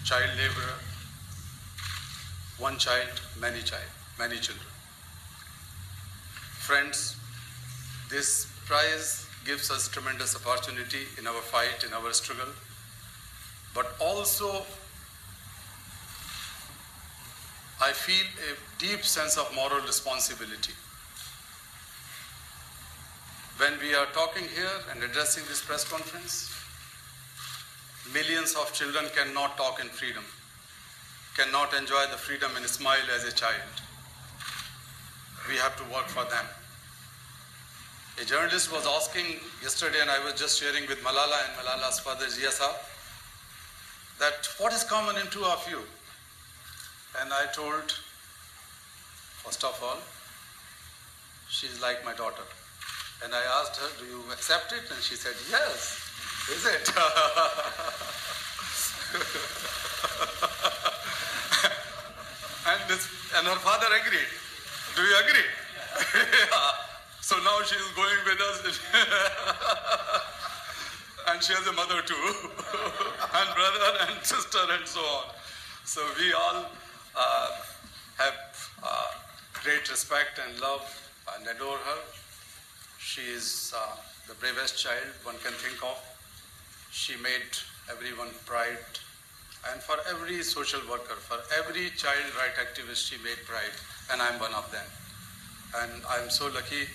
child laborer, one child, many children. Friends, this prize gives us tremendous opportunity in our fight, in our struggle, but also I feel a deep sense of moral responsibility. When we are talking here and addressing this press conference, millions of children cannot talk in freedom, cannot enjoy the freedom and smile as a child. We have to work for them. A journalist was asking yesterday, and I was just sharing with Malala and Malala's father, Zia Saab, that what is common in two of you? And I told, first of all, she's like my daughter. And I asked her, do you accept it? And she said, yes. Is it? and her father agreed. Do you agree? Yeah. So now she is going with us. And she has a mother too, and brother and sister and so on. So we all have great respect and love and adore her. She is the bravest child one can think of. She made everyone pride. And for every social worker, for every child right activist, she made pride. And I'm one of them. And I'm so lucky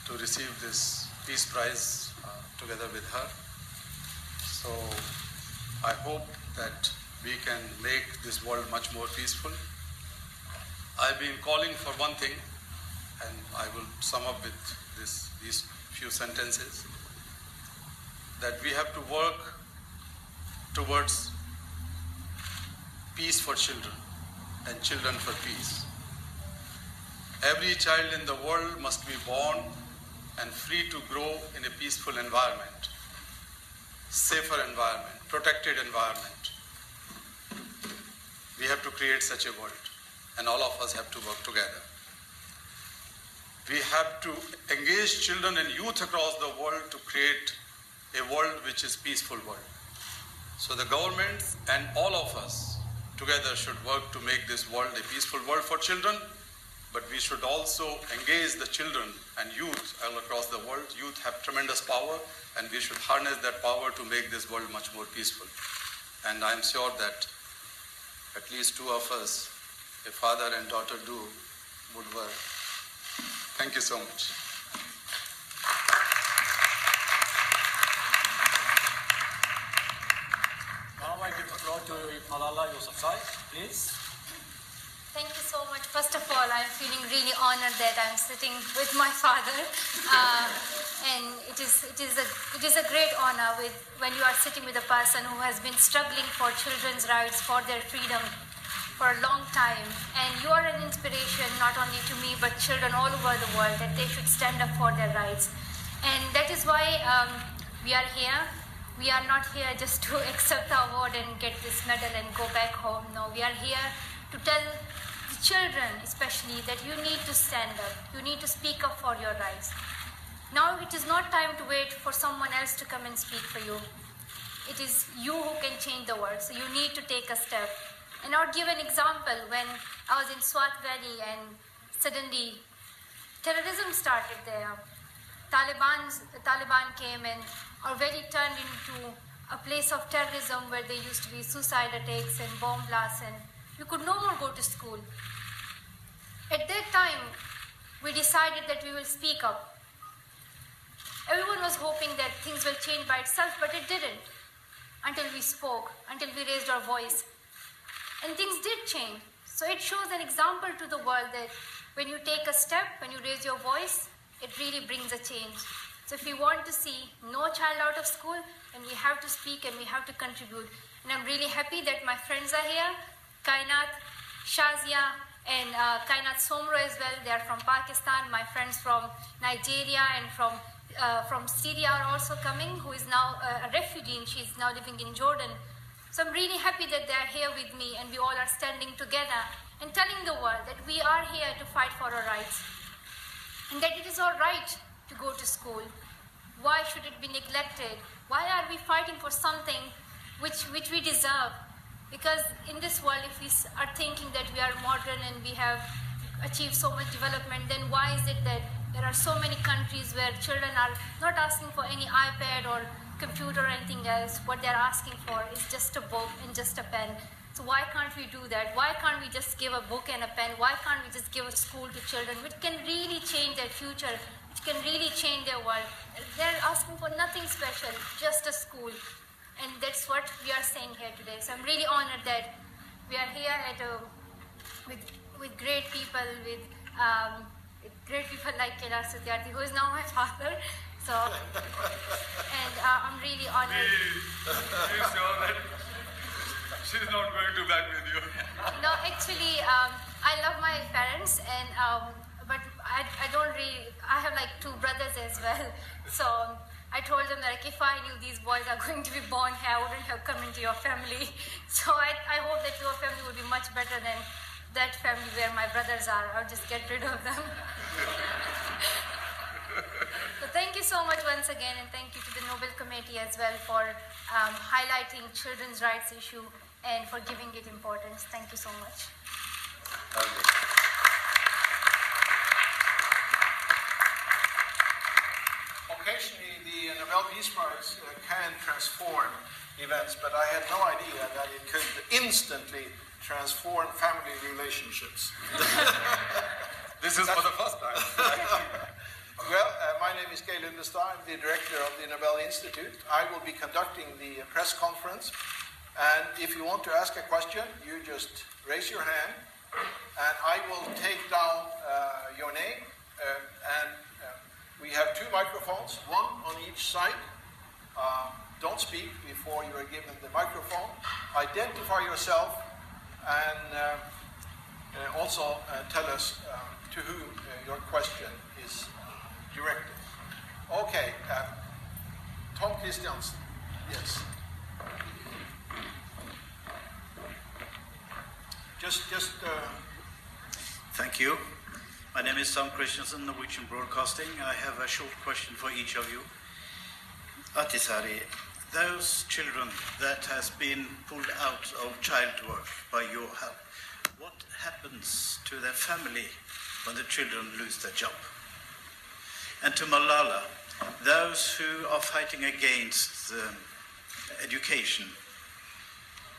to receive this Peace Prize together with her. So I hope that we can make this world much more peaceful. I've been calling for one thing, and I will sum up with these few sentences, that we have to work towards peace for children and children for peace. Every child in the world must be born and free to grow in a peaceful environment, safer environment, protected environment. We have to create such a world, and all of us have to work together. We have to engage children and youth across the world to create a world which is peaceful world. So the governments and all of us together should work to make this world a peaceful world for children, but we should also engage the children and youth all across the world. Youth have tremendous power, and we should harness that power to make this world much more peaceful. And I'm sure that at least two of us, a father and daughter do, would work. Thank you so much. Now I give the floor to Malala Yousafzai, please. Thank you so much. First of all, I'm feeling really honored that I'm sitting with my father, and it is a great honor when you are sitting with a person who has been struggling for children's rights, for their freedom, for a long time. And you are an inspiration not only to me but children all over the world, that they should stand up for their rights. And that is why we are here. We are not here just to accept the award and get this medal and go back home. No, we are here to tell the children especially that you need to stand up. You need to speak up for your rights. Now it is not time to wait for someone else to come and speak for you. It is you who can change the world. So you need to take a step. And I'll give an example. When I was in Swat Valley and suddenly terrorism started there, Taliban came and our valley turned into a place of terrorism where there used to be suicide attacks and bomb blasts, and you could no more go to school. At that time, we decided that we will speak up. Everyone was hoping that things will change by itself, but it didn't until we spoke, until we raised our voice. And things did change. So it shows an example to the world that when you take a step, when you raise your voice, it really brings a change. So if we want to see no child out of school, then we have to speak and we have to contribute. And I'm really happy that my friends are here, Kainat, Shazia, and Kainat Somro as well. They are from Pakistan. My friends from Nigeria and from Syria are also coming, who is now a refugee, and she's now living in Jordan. So I'm really happy that they are here with me, and we all are standing together and telling the world that we are here to fight for our rights, and that it is all right to go to school. Why should it be neglected? Why are we fighting for something which we deserve? Because in this world, if we are thinking that we are modern and we have achieved so much development, then why is it that there are so many countries where children are not asking for any iPad or computer or anything else? What they're asking for is just a book and just a pen. So why can't we do that? Why can't we just give a book and a pen? Why can't we just give a school to children, which can really change their future, which can really change their world? They're asking for nothing special, just a school. And that's what we are saying here today. So I'm really honored that we are here at with great people, with great people like Kailash Satyarthi, who is now my father. So, and I'm really honored. Please sure that she's not going to back with you. No, actually, I love my parents, and but I don't really. I have like 2 brothers as well. So I told them that like, if I knew these boys are going to be born here, I wouldn't have come into your family. So I hope that your family would be much better than that family where my brothers are. I'll just get rid of them. So thank you so much once again, and thank you to the Nobel Committee as well for highlighting children's rights issue and for giving it importance. Thank you so much. Occasionally, the Nobel Peace Prize can transform events, but I had no idea that it could instantly transform family relationships. This is for the first time. Well, my name is Geir Lundestad. I'm the director of the Nobel Institute. I will be conducting the press conference. And if you want to ask a question, you just raise your hand, and I will take down your name. We have 2 microphones, one on each side. Don't speak before you are given the microphone. Identify yourself, and also tell us to whom your question is directed. Okay, Tom Christiansen, yes. Thank you. My name is Tom Christiansen, Norwegian Broadcasting. I have a short question for each of you. Ahtisaari, those children that has been pulled out of child work by your help, what happens to their family when the children lose their job? And to Malala, those who are fighting against education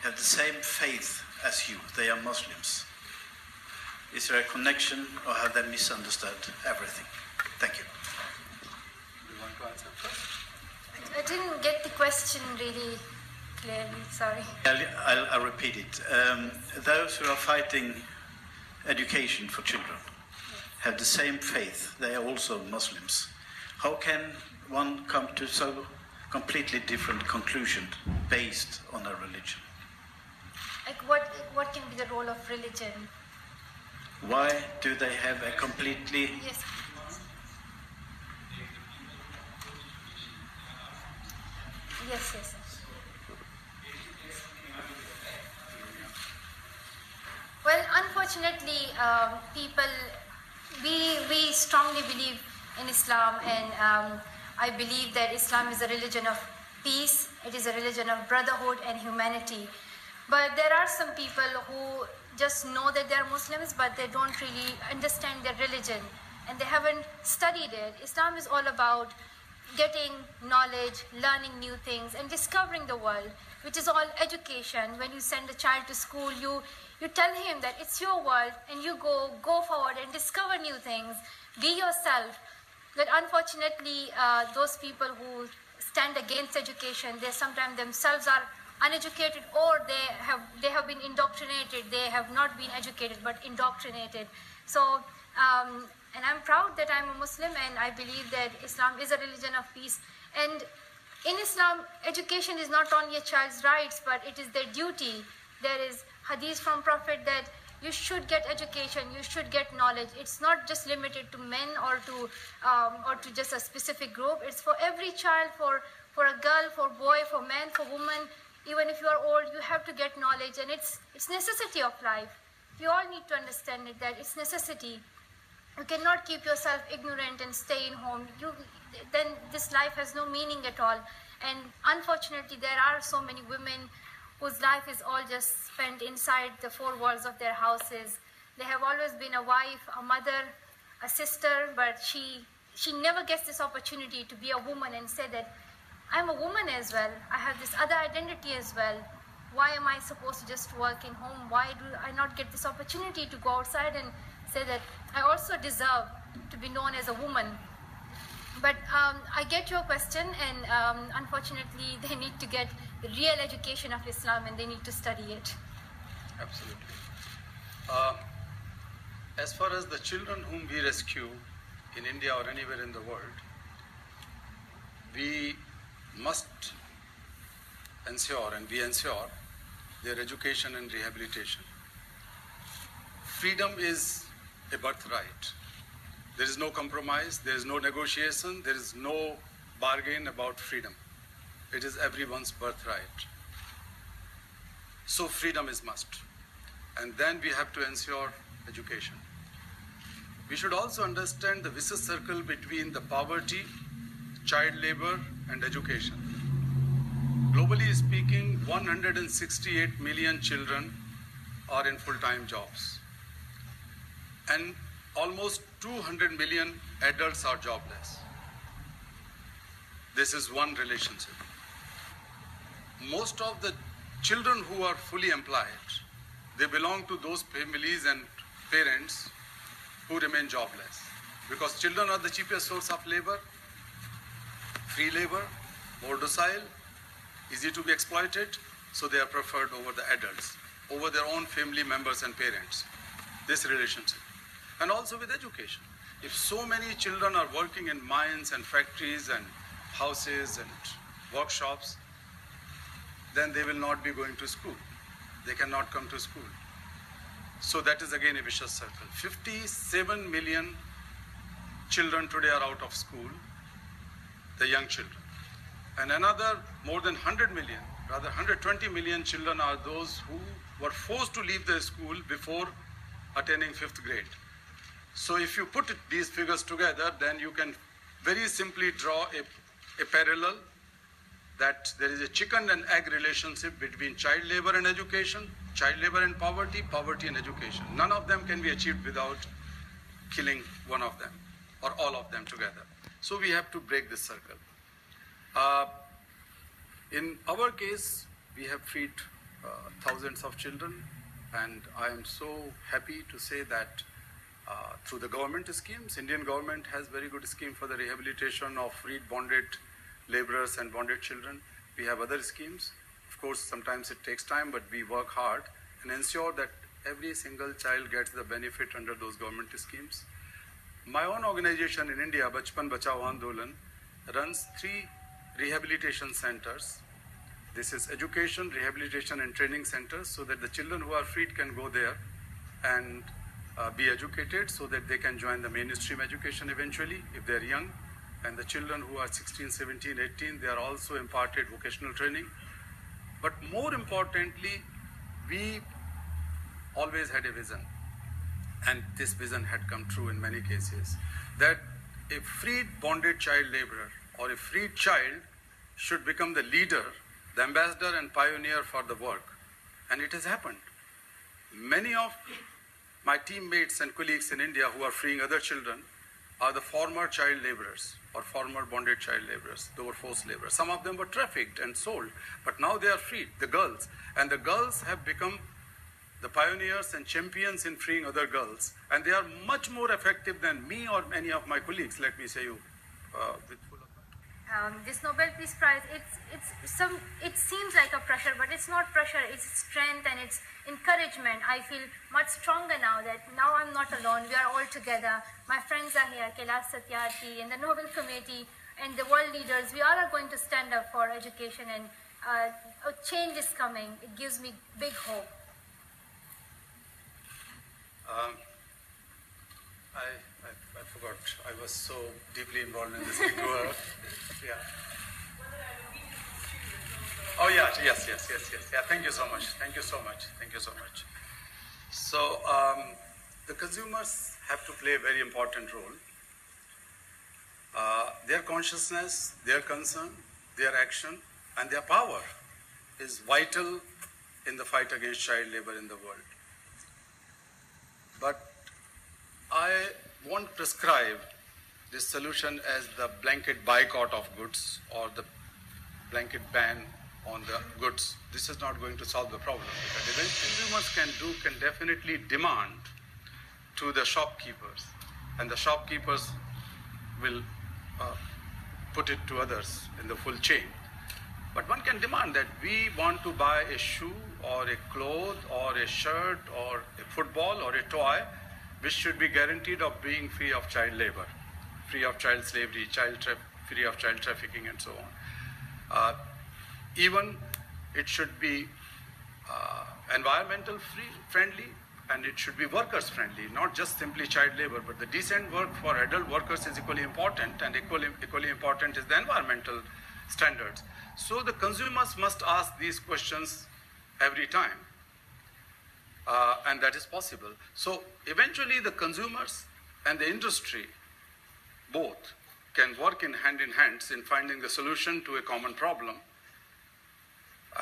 have the same faith as you. They are Muslims. Is there a connection, or have they misunderstood everything? Thank you. You want to answer first? I didn't get the question really clearly, sorry. I'll repeat it. Those who are fighting education for children have the same faith. They are also Muslims. How can one come to so completely different conclusion based on a religion? Like what can be the role of religion? Why do they have a completely... Yes. Yes. Well, unfortunately, we strongly believe in Islam, and I believe that Islam is a religion of peace. It is a religion of brotherhood and humanity. But there are some people who just know that they are Muslims, but they don't really understand their religion, and they haven't studied it. Islam is all about getting knowledge, learning new things, and discovering the world, which is all education. When you send a child to school, you tell him that it's your world, and you go forward and discover new things. Be yourself. But unfortunately, those people who stand against education, they sometimes themselves are uneducated, or they have been indoctrinated. They have not been educated but indoctrinated. So and I'm proud that I'm a Muslim, and I believe that Islam is a religion of peace. And in Islam, education is not only a child's rights, but it is their duty. There is hadith from Prophet that you should get education, you should get knowledge. It's not just limited to men or to just a specific group. It's for every child, for a girl, for boy, for man, for woman. Even if you are old, you have to get knowledge, and it's necessity of life. We all need to understand it, that it's necessity. You cannot keep yourself ignorant and stay in home. Then this life has no meaning at all. And unfortunately, there are so many women whose life is all just spent inside the four walls of their houses. They have always been a wife, a mother, a sister, but she never gets this opportunity to be a woman and say that I'm a woman as well. I have this other identity as well. Why am I supposed to just work in home? Why do I not get this opportunity to go outside and say that I also deserve to be known as a woman? But I get your question, and unfortunately they need to get the real education of Islam and they need to study it. Absolutely. As far as the children whom we rescue in India or anywhere in the world, we must ensure, and we ensure, their education and rehabilitation. Freedom is a birthright. There is no compromise, there is no negotiation, there is no bargain about freedom. It is everyone's birthright. So freedom is must. And then we have to ensure education. We should also understand the vicious circle between the poverty, child labor, and education. Globally speaking, 168 million children are in full-time jobs. And almost 200 million adults are jobless. This is one relationship. Most of the children who are fully employed, they belong to those families and parents who remain jobless. Because children are the cheapest source of labor, free labor, more docile, easy to be exploited, so they are preferred over the adults, over their own family members and parents. This relationship. And also with education. If so many children are working in mines and factories and houses and workshops, then they will not be going to school. They cannot come to school. So that is again a vicious circle. 57 million children today are out of school, the young children. And another more than 100 million, rather 120 million children are those who were forced to leave their school before attaining 5th grade. So if you put these figures together, then you can very simply draw a parallel that there is a chicken and egg relationship between child labor and education, child labor and poverty, poverty and education. None of them can be achieved without killing one of them or all of them together. So we have to break this circle. In our case, we have freed thousands of children, and I am so happy to say that through the government schemes, Indian government has very good scheme for the rehabilitation of freed bonded laborers and bonded children. We have other schemes. Of course, sometimes it takes time, but we work hard and ensure that every single child gets the benefit under those government schemes. My own organization in India, Bachpan Bachao Andolan, runs 3 rehabilitation centers. This is education, rehabilitation and training centers, so that the children who are freed can go there and be educated, so that they can join the mainstream education eventually if they're young. And the children who are 16, 17, 18, they are also imparted vocational training. But more importantly, we always had a vision, and this vision had come true in many cases, that a freed bonded child laborer or a freed child should become the leader, the ambassador and pioneer for the work. And it has happened. Many of my teammates and colleagues in India who are freeing other children are the former child laborers or former bonded child laborers. They were forced laborers. Some of them were trafficked and sold, but now they are freed, the girls. And the girls have become the pioneers and champions in freeing other girls. And they are much more effective than me or any of my colleagues, let me say you. With full of This Nobel Peace Prize, it seems like a pressure, but it's not pressure, it's strength and it's encouragement. I feel much stronger now that now I'm not alone, we are all together. My friends are here, Kailash Satyarthi and the Nobel Committee and the world leaders. We all are going to stand up for education, and a change is coming. It gives me big hope. I forgot. I was so deeply involved in this thing. Yeah. Oh yeah, yes. Yeah, thank you so much. Thank you so much. So the consumers have to play a very important role. Their consciousness, their concern, their action, and their power is vital in the fight against child labor in the world. But I won't prescribe this solution as the blanket boycott of goods or the blanket ban on the goods. This is not going to solve the problem. But what consumers can definitely demand to the shopkeepers, and the shopkeepers will put it to others in the full chain. But one can demand that we want to buy a shoe or a cloth or a shirt or a football or a toy which should be guaranteed of being free of child labor, free of child slavery, free of child trafficking and so on. Even it should be environmental friendly, and it should be workers friendly, not just simply child labor, but the decent work for adult workers is equally important, and equally important is the environmental standards. So the consumers must ask these questions every time, and that is possible. So eventually the consumers and the industry both can work in hand in finding the solution to a common problem.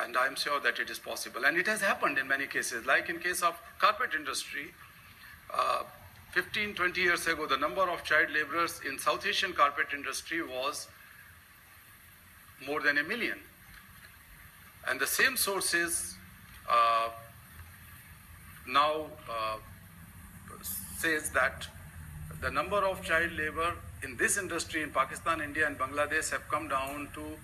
And I'm sure that it is possible. And it has happened in many cases, like in case of carpet industry. 15, 20 years ago, the number of child laborers in South Asian carpet industry was more than 1 million. And the same sources now says that the number of child labor in this industry in Pakistan, India and Bangladesh have come down to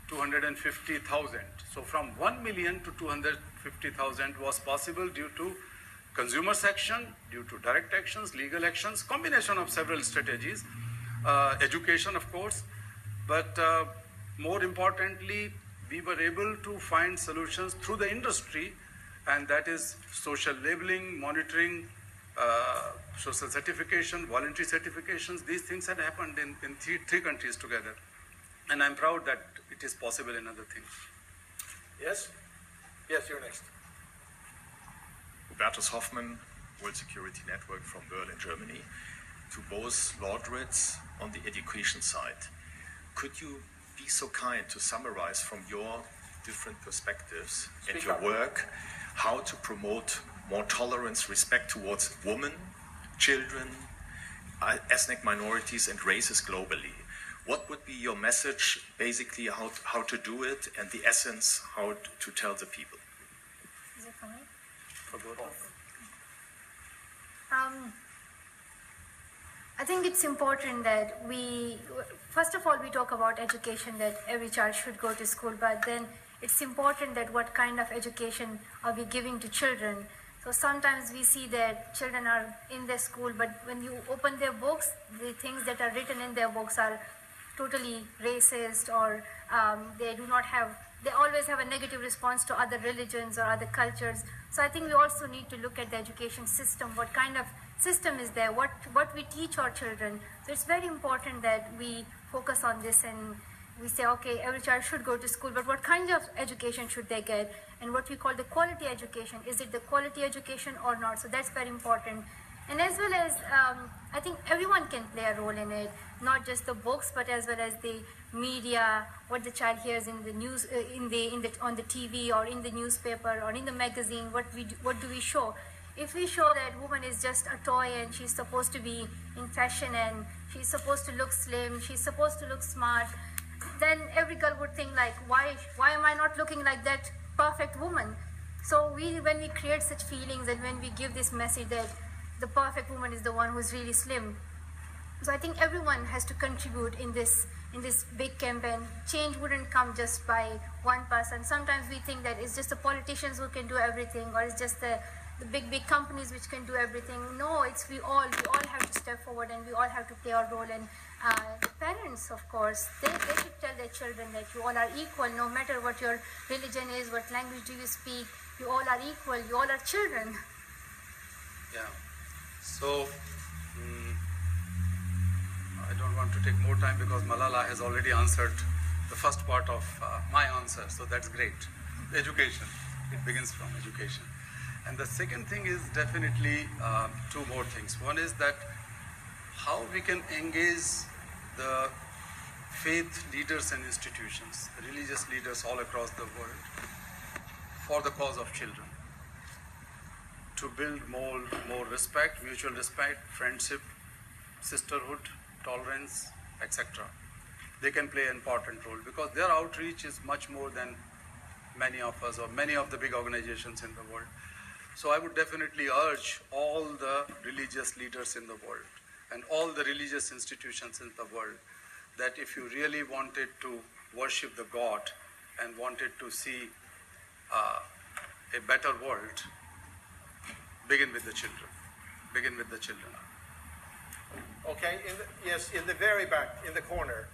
250,000. So from 1 million to 250,000 was possible due to consumers' action, due to direct actions, legal actions, combination of several strategies, education of course, but more importantly, we were able to find solutions through the industry, and that is social labeling, monitoring, social certification, voluntary certifications. These things had happened in three countries together. And I'm proud that it is possible in other things. Yes? Yes, you're next. Hubertus Hoffmann, World Security Network from Berlin, Germany. To both laureates on the education side, could you be so kind to summarize from your different perspectives and your work how to promote more tolerance, respect towards women, children, ethnic minorities and races globally? What would be your message, basically, how to do it, and the essence, how to tell the people? Is it for me? For both. I think it's important that first of all, we talk about education, that every child should go to school, but then it's important that what kind of education are we giving to children. So sometimes we see that children are in their school, but when you open their books, the things that are written in their books are totally racist, or they always have a negative response to other religions or other cultures. So I think we also need to look at the education system, what kind of system is there, what we teach our children. So it's very important that we focus on this, and we say, okay, every child should go to school, but what kind of education should they get, and what we call the quality education. Is it the quality education or not? So that's very important. And as well as, I think everyone can play a role in it, not just the books, but as well as the media, what the child hears in the news, on the TV or in the newspaper or in the magazine. What do we show? If we show that woman is just a toy and she's supposed to be in fashion and she's supposed to look slim, she's supposed to look smart, then every girl would think like, why am I not looking like that perfect woman? So when we create such feelings, and when we give this message that the perfect woman is the one who's really slim. So I think everyone has to contribute in this big campaign. Change wouldn't come just by one person. Sometimes we think that it's just the politicians who can do everything, or it's just the big companies which can do everything. No, it's we all have to step forward, and we all have to play our role. And the parents, of course, they should tell their children that you all are equal, no matter what your religion is, what language do you speak, you all are equal, you all are children. Yeah. So, I don't want to take more time because Malala has already answered the first part of my answer, so that's great. Education. It begins from education. And the second thing is definitely two more things. One is that how we can engage the faith leaders and institutions, religious leaders all across the world, for the cause of children, to build more respect, mutual respect, friendship, sisterhood, tolerance, etc. They can play an important role because their outreach is much more than many of us or many of the big organizations in the world. So I would definitely urge all the religious leaders in the world and all the religious institutions in the world that if you really wanted to worship the God and wanted to see a better world, begin with the children. Begin with the children. Okay, in the very back, in the corner.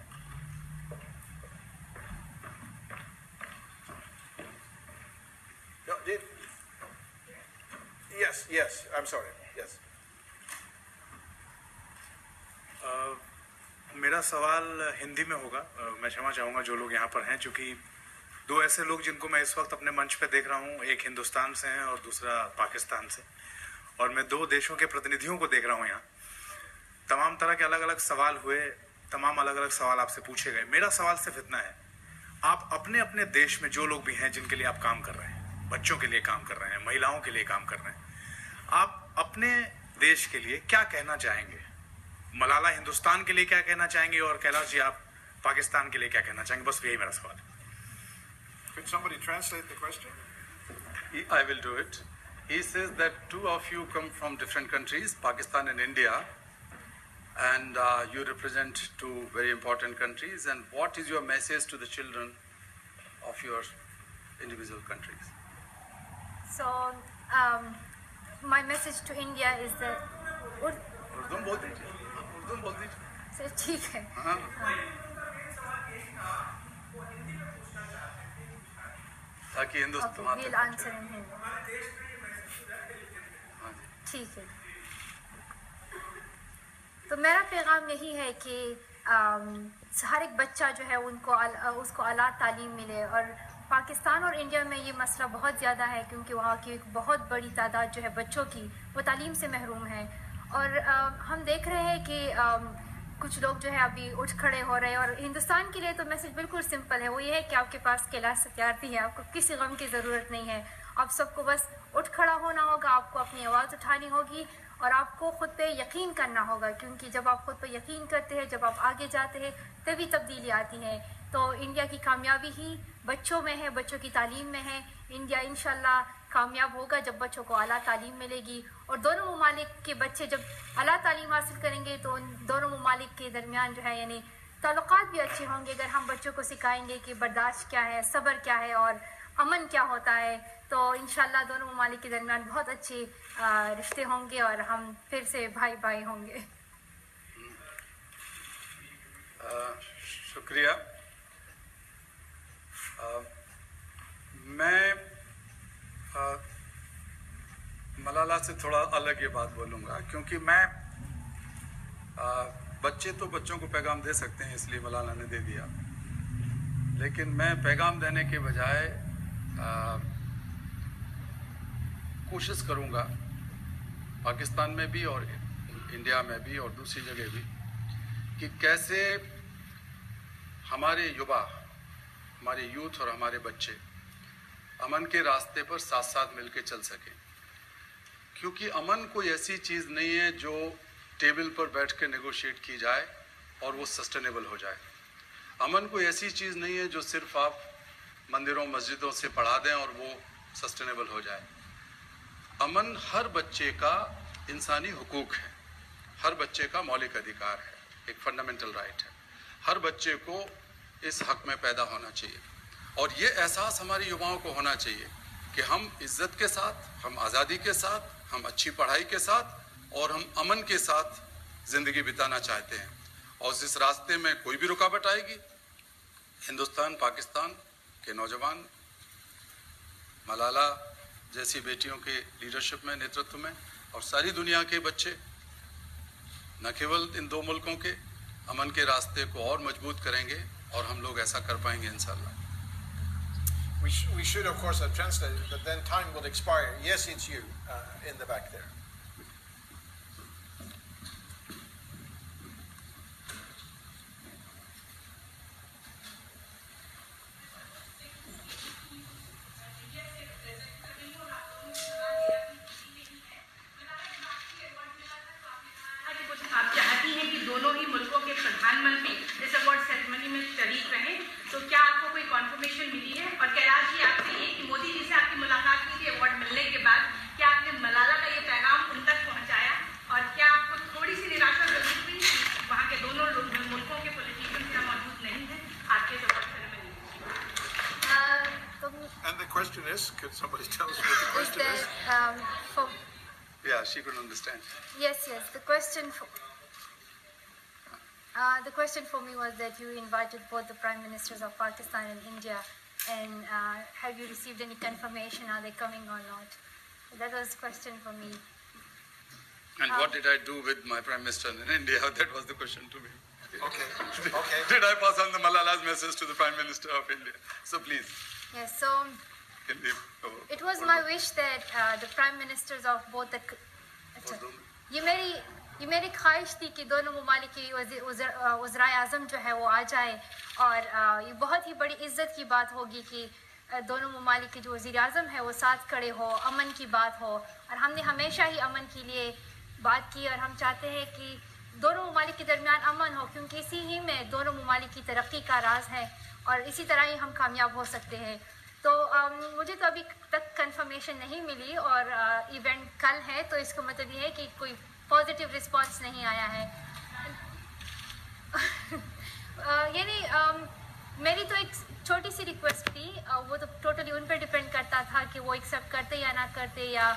No, yes, I'm sorry, yes. मेरा सवाल हिंदी में होगा। मैं क्षमा चाहूँगा जो लोग यहाँ पर हैं, चूँकि दो ऐसे लोग जिनको मैं इस वक्त अपने मंच पे देख रहा हूँ, एक हिंदुस्तान से हैं और दूसरा पाकिस्तान से, और मैं दो देशों के प्रतिनिधियों को देख रहा हूँ यहाँ। तमाम तरह के अलग अलग सवाल हुए, तमाम अलग अलग सवाल आपसे पूछे गए। मेरा सवाल सिर्फ इतना है, आप अपने अपने देश में जो लोग भी हैं जिनके लिए आप काम कर रहे हैं, बच्चों के लिए काम कर रहे हैं, महिलाओं के लिए काम कर रहे हैं, आप अपने देश के लिए क्या कहना चाहेंगे? मलाला हिंदुस्तान के लिए क्या कहना चाहेंगे और कैलाश जी आप पाकिस्तान के लिए क्या कहना चाहेंगे? बस यही मेरा सवाल है। Could somebody translate the question? I will do it. He says that two of you come from different countries, Pakistan and India, and you represent two very important countries. And what is your message to the children of your individual countries? So, my message to India is that Urdu में बोल दीजिए, उर्दू में बोल दीजिए। Sir ठीक है। हाँ। ताकि Hindustan Okay, we'll answer in Hindi. ठीक है। तो मेरा पैगाम यही है कि हर एक बच्चा जो है उसको आला तालीम मिले, और पाकिस्तान और इंडिया में ये मसला बहुत ज़्यादा है क्योंकि वहाँ की एक बहुत बड़ी तादाद जो है बच्चों की वो तालीम से महरूम है। और हम देख रहे हैं कि कुछ लोग जो है अभी उठ खड़े हो रहे हैं, और हिंदुस्तान के लिए तो मैसेज बिल्कुल सिंपल है, वो ये है कि आपके पास कैलाश सत्यार्थी है, आपको किसी गम की ज़रूरत नहीं है, आप सबको बस उठ खड़ा होना होगा, आपको अपनी आवाज़ उठानी होगी और आपको ख़ुद पे यकीन करना होगा, क्योंकि जब आप ख़ुद पे यकीन करते हैं, जब आप आगे जाते हैं तभी तब्दीली आती है। तो इंडिया की कामयाबी ही बच्चों में है, बच्चों की तालीम में है। इंडिया इंशाल्लाह कामयाब होगा जब बच्चों को आला तालीम मिलेगी, और दोनों ममालिक के बच्चे जब आला तालीम हासिल करेंगे तो उन दोनों ममालिक के दरमियान जो है यानी ताल्लुकात भी अच्छे होंगे। अगर हम बच्चों को सिखाएंगे कि बर्दाश्त क्या है, सब्र क्या है और अमन क्या होता है, तो इंशाल्लाह दोनों ममालिक के दरमियान बहुत अच्छे रिश्ते होंगे और हम फिर से भाई भाई होंगे। शुक्रिया। मैं मलाला से थोड़ा अलग ये बात बोलूँगा, क्योंकि मैं बच्चे तो बच्चों को पैगाम दे सकते हैं, इसलिए मलाला ने दे दिया, लेकिन मैं पैगाम देने के बजाय कोशिश करूँगा पाकिस्तान में भी और इंडिया में भी और दूसरी जगह भी कि कैसे हमारे युवा, हमारे यूथ और हमारे बच्चे अमन के रास्ते पर साथ साथ मिलकर चल सकें। क्योंकि अमन कोई ऐसी चीज़ नहीं है जो टेबल पर बैठ के नेगोशिएट की जाए और वो सस्टेनेबल हो जाए। अमन कोई ऐसी चीज़ नहीं है जो सिर्फ आप मंदिरों मस्जिदों से पढ़ा दें और वो सस्टेनेबल हो जाए। अमन हर बच्चे का इंसानी हुकूक है, हर बच्चे का मौलिक अधिकार है, एक फंडामेंटल राइट है। हर बच्चे को इस हक में पैदा होना चाहिए, और ये एहसास हमारे युवाओं को होना चाहिए कि हम इज्जत के साथ, हम आज़ादी के साथ, हम अच्छी पढ़ाई के साथ और हम अमन के साथ ज़िंदगी बिताना चाहते हैं। और जिस रास्ते में कोई भी रुकावट आएगी, हिंदुस्तान पाकिस्तान के नौजवान मलाला जैसी बेटियों के लीडरशिप में, नेतृत्व में, और सारी दुनिया के बच्चे न केवल इन दो मुल्कों के अमन के रास्ते को और मजबूत करेंगे, और हम लोग ऐसा कर पाएंगे इंशाल्लाह। We should of course have translated, but then time will expire. Yes, it's you in the back there. is. Could somebody tell us what the Is question is? that for Yeah, she could understand. yes. The question for me was that you invited both the prime ministers of Pakistan and India, and have you received any confirmation? Are they coming or not? That was the question for me. And what did I do with my Prime Minister in India? That was the question to me. Okay. Okay. Did I pass on the Malala's message to the Prime Minister of India? So please, Yes. So can we, it was my wish that the prime ministers of both the یہ میری خواہش تھی کہ دونوں ممالک کے وزرائے اعظم جو ہے وہ آ جائے، اور یہ بہت ہی بڑی عزت کی بات ہوگی کہ دونوں ممالک کے جو وزیر اعظم ہے وہ ساتھ کھڑے ہو، امن کی بات ہو، اور ہم نے ہمیشہ ہی امن کے لیے بات کی، اور ہم چاہتے ہیں کہ دونوں ممالک کے درمیان امن ہو، کیونکہ اسی ہی میں دونوں ممالک کی ترقی کا راز ہے، اور اسی طرح ہی ہم کامیاب ہو سکتے ہیں۔ تو مجھے تو ابھی تک کنفرمیشن نہیں ملی، اور ایونٹ کل ہے، تو اس کا مطلب یہ ہے کہ کوئی پازیٹیو رسپانس نہیں آیا ہے۔ یعنی میری تو ایک چھوٹی سی ریکویسٹ تھی، وہ تو ٹوٹلی ان پہ ڈپینڈ کرتا تھا کہ وہ ایکسیپٹ کرتے یا نہ کرتے، یا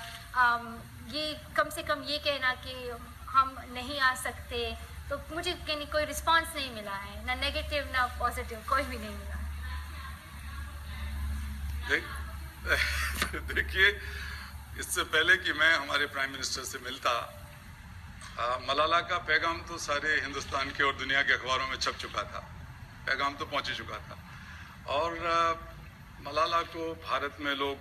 یہ کم سے کم یہ کہنا کہ ہم نہیں آ سکتے۔ تو مجھے یعنی کوئی رسپانس نہیں ملا ہے، نہ نیگیٹو نہ پازیٹیو، کوئی بھی نہیں ملا۔ دیکھیے، اس سے پہلے کہ میں ہمارے پرائم منسٹر سے ملتا، ملالہ کا پیغام تو سارے ہندوستان کے اور دنیا کے اخباروں میں چھپ چکا تھا، پیغام تو پہنچ چکا تھا، اور ملالہ کو بھارت میں لوگ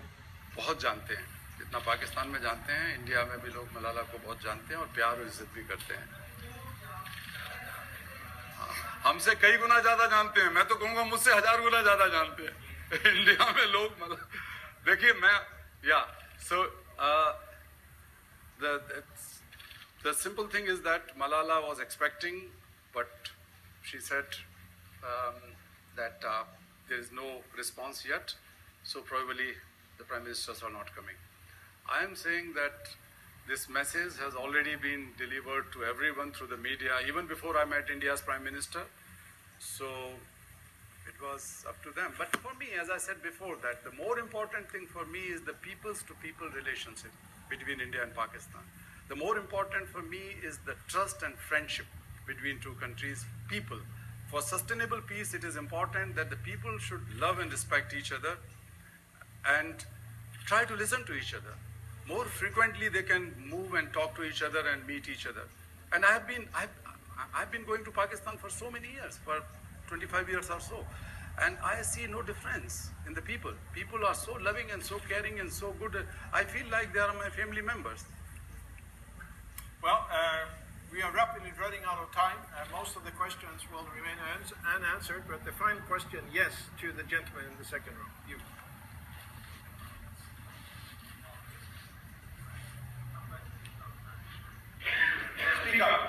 بہت جانتے ہیں، جتنا پاکستان میں جانتے ہیں، انڈیا میں بھی لوگ ملالہ کو بہت جانتے ہیں اور پیار اور عزت بھی کرتے ہیں۔ ہم سے کئی گنا زیادہ جانتے ہیں، میں تو کہوں گا مجھ سے 1000 گنا زیادہ جانتے ہیں انڈیا میں لوگ۔ دیکھیے میں سو the simple thing is that Malala was expecting, but she said that there is no response yet, so probably the prime ministers are not coming. I am saying that this message has already been delivered to everyone through the media, even before I met India's prime minister, so it was up to them. But for me, as I said before, that the more important thing for me is the peoples to people relationship between India and Pakistan. The more important for me is the trust and friendship between two countries, people. For sustainable peace, it is important that the people should love and respect each other and try to listen to each other. More frequently, they can move and talk to each other and meet each other. And I've been going to Pakistan for so many years, for 25 years or so. And I see no difference in the people. People are so loving and so caring and so good. I feel like they are my family members. Well, we are rapidly running out of time. Most of the questions will remain unanswered, but the final question, yes, to the gentleman in the second row. You. Speak up.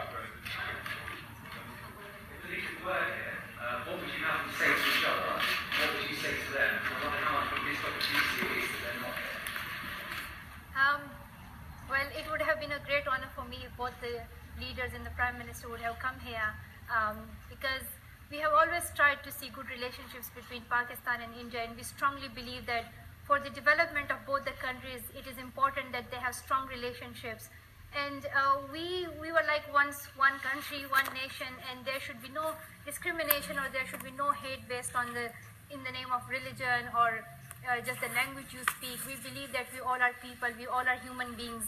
What would you have to say to each other? What would you say to them? I wonder how much of this opportunity it is that they're not here. Well, it would have been a great honor for me if both the leaders and the Prime Minister would have come here, because we have always tried to see good relationships between Pakistan and India, and we strongly believe that for the development of both the countries, it is important that they have strong relationships. And we were like once one country, one nation, and there should be no discrimination, or there should be no hate based on in the name of religion or just the language you speak. We believe that we all are people, we all are human beings,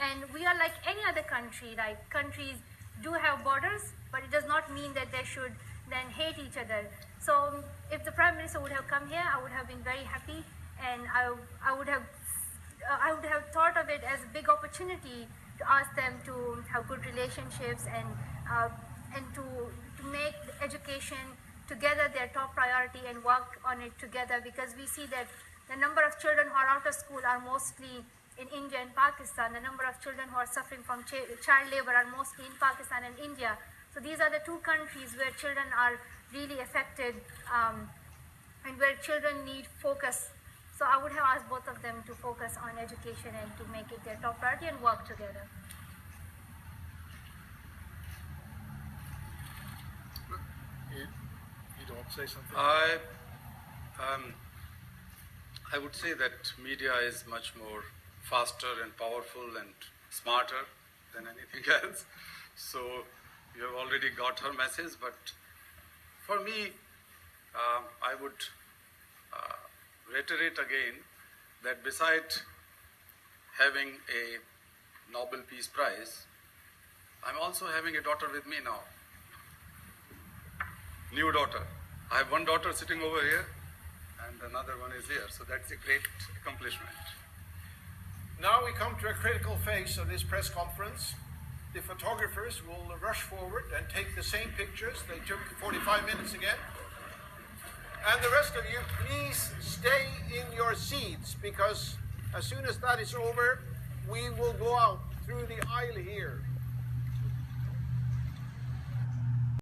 and we are like any other country. Like, countries do have borders, but it does not mean that they should then hate each other. So if the Prime Minister would have come here, I would have been very happy, and I would have thought of it as a big opportunity to ask them to have good relationships and to make education together their top priority and work on it together, because we see that the number of children who are out of school are mostly in India and Pakistan. The number of children who are suffering from child labor are mostly in Pakistan and India. So these are the two countries where children are really affected and where children need focus. So I would have asked both of them to focus on education and to make it their top priority and work together. You don't say something? I would say that media is much more faster and powerful and smarter than anything else. So you have already got her message, but for me, I would reiterate again that besides having a Nobel Peace Prize, I'm also having a daughter with me now. New daughter. I have one daughter sitting over here and another one is here. So that's a great accomplishment. Now we come to a critical phase of this press conference. The photographers will rush forward and take the same pictures they took 45 minutes again. And the rest of you, please stay in your seats, because as soon as that is over, we will go out through the aisle here.